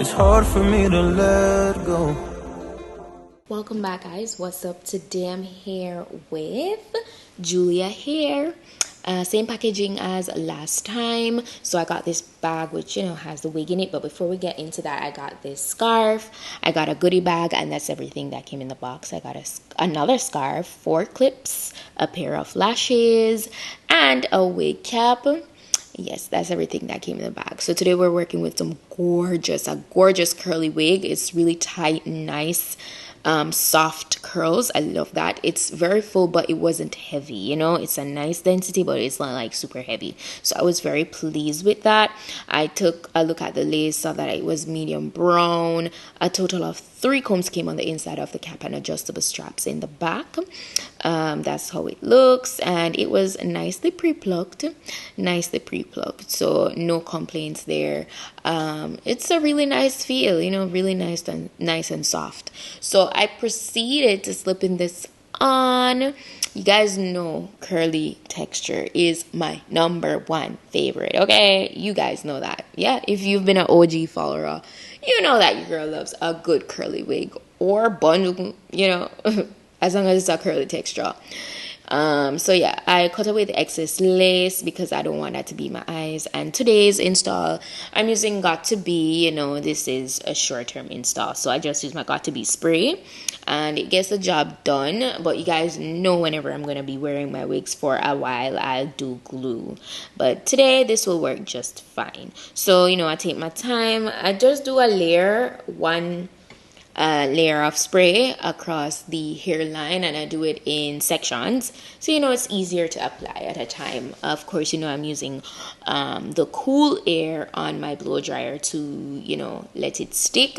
It's hard for me to let go. Welcome back, guys. What's up? Today I'm here with Julia hair. Same packaging as last time. So I got this bag which has the wig in it, but before we get into that, I got this scarf, I got a goodie bag, and that's everything that came in the box. I got another scarf, 4 clips, a pair of lashes, and a wig cap. Yes, that's everything that came in the bag. So today we're working with a gorgeous curly wig. It's really tight and nice, soft curls. I love that. It's very full, but it wasn't heavy. It's a nice density, but it's not like super heavy. So I was very pleased with that. I took a look at the lace, saw that it was medium brown. A total of 3 combs came on the inside of the cap and adjustable straps in the back. That's how it looks, and it was nicely pre-plucked. So no complaints there. It's a really nice feel, really nice and soft. So I proceeded to slip in this on. You guys know curly texture is my #1 favorite. Okay, you guys know that. Yeah, if you've been an OG follower, you know that your girl loves a good curly wig or bun, as long as it's a curly texture. So yeah, I cut away the excess lace because I don't want that to be my eyes. And today's install, I'm using Got to Be. This is a short-term install, so I just use my Got to Be spray, and it gets the job done. But you guys know whenever I'm going to be wearing my wigs for a while, I'll do glue. But today, this will work just fine. So, I take my time. I just do a one layer of spray across the hairline, and I do it in sections, so it's easier to apply at a time. Of course, I'm using the cool air on my blow dryer to let it stick.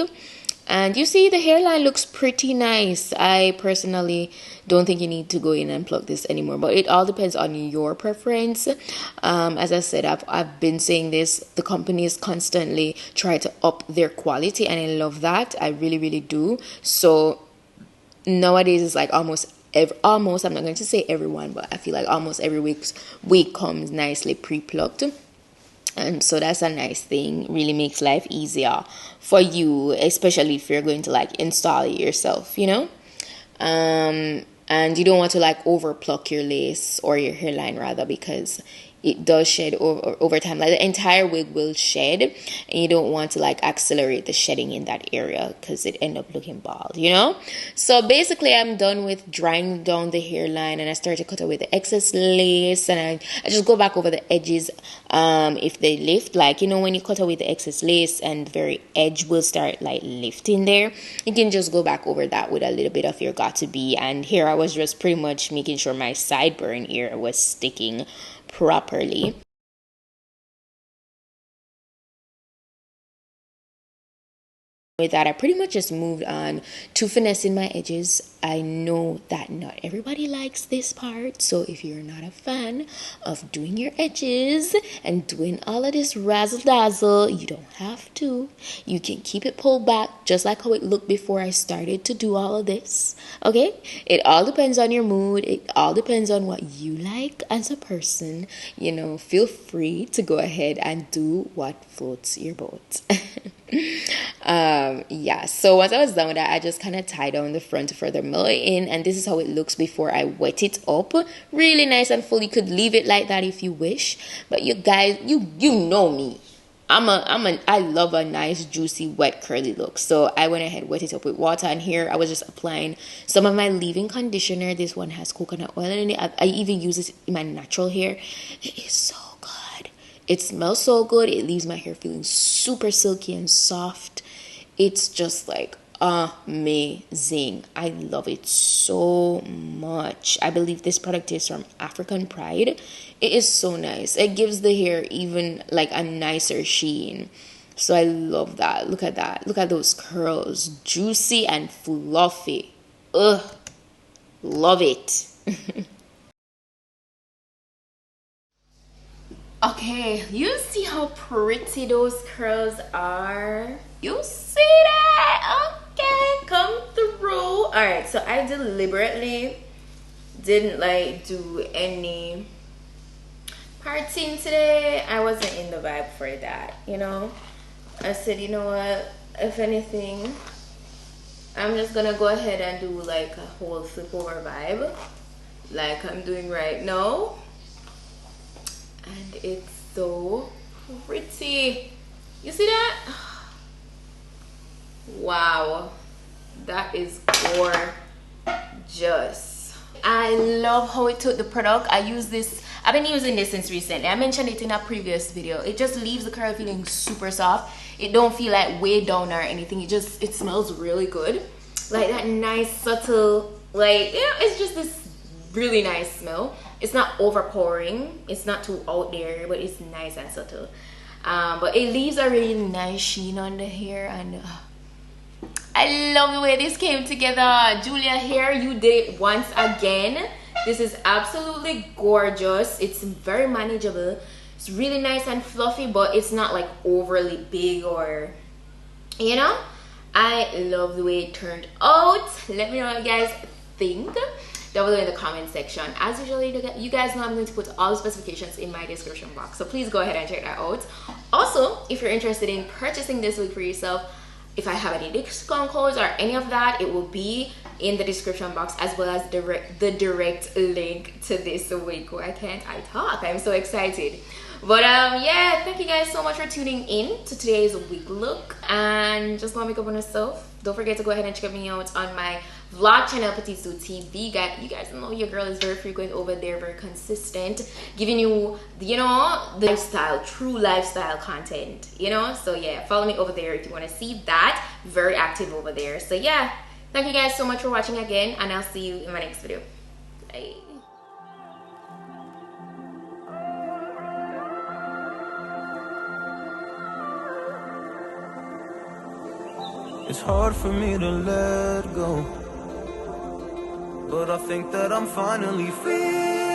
And you see, the hairline looks pretty nice. I personally don't think you need to go in and plug this anymore, but it all depends on your preference. As I said, I've been saying this, the companies constantly try to up their quality, and I love that. I really, really do. So nowadays it's like almost, I'm not going to say everyone, but I feel like almost every wig comes nicely pre-plucked. And so that's a nice thing. Really makes life easier for you, especially if you're going to install it yourself, and you don't want to over pluck your lace or your hairline rather, because it does shed over time. The entire wig will shed, and you don't want to accelerate the shedding in that area because it end up looking bald, So basically, I'm done with drying down the hairline, and I start to cut away the excess lace, and I just go back over the edges if they lift. When you cut away the excess lace and the very edge will start lifting there, you can just go back over that with a little bit of your Got to Be. And here I was just pretty much making sure my sideburn ear was sticking properly. With that, I pretty much just moved on to finessing my edges. I know that not everybody likes this part, so if you're not a fan of doing your edges and doing all of this razzle dazzle, you don't have to. You can keep it pulled back just like how it looked before I started to do all of this. Okay? It all depends on your mood. It all depends on what you like as a person. Feel free to go ahead and do what floats your boat. So once I was done with that, I just kind of tie down the front to further mill it in, and this is how it looks before I wet it up. Really nice and full. You could leave it like that if you wish, but you guys, you know me, I love a nice juicy wet curly look. So I went ahead, wet it up with water, and here I was just applying some of my leave-in conditioner. This one has coconut oil in it. I even use it in my natural hair. It is so good. It smells so good. It leaves my hair feeling super silky and soft. It's just amazing. I love it so much. I believe this product is from African Pride. It is so nice. It gives the hair even a nicer sheen. So I love that. Look at that. Look at those curls. Juicy and fluffy. Ugh. Love it. Okay, you see how pretty those curls are? You see that? Okay, come through. All right, so I deliberately didn't do any partying today. I wasn't in the vibe for that, I said, you know what? if anything, I'm just gonna go ahead and do like a whole flip over vibe like I'm doing right now, and it's so pretty. You see that? Wow, that is gorgeous. I love how it took the product. I've been using this since recently. I mentioned it in a previous video. It just leaves the curl feeling super soft. It don't feel like way down or anything. It smells really good, like that nice subtle, like, yeah, it's just this really nice smell. It's not overpowering, it's not too out there, but it's nice and subtle. But it leaves a really nice sheen on the hair, and I love the way this came together. Julia Hair, you did it once again. This is absolutely gorgeous. It's very manageable. It's really nice and fluffy, but it's not like overly big, or, you know. I love the way it turned out. Let me know what you guys think down below in the comment section. As usual, you guys know I'm going to put all the specifications in my description box, so please go ahead and check that out. Also, if you're interested in purchasing this wig for yourself, if I have any discount codes or any of that, it will be in the description box, as well as the direct link to this wig. I talk, I'm so excited. But yeah, thank you guys so much for tuning in to today's wig look, and just want to make up on yourself. Don't forget to go ahead and check me out on my vlog channel, PETITE-SUE TV. You guys know your girl is very frequent over there, very consistent, giving you, you know, the lifestyle, true lifestyle content, you know. So yeah, follow me over there if you want to see that. Very active over there. So yeah, thank you guys so much for watching again, and I'll see you in my next video. Bye. It's hard for me to let go, but I think that I'm finally free.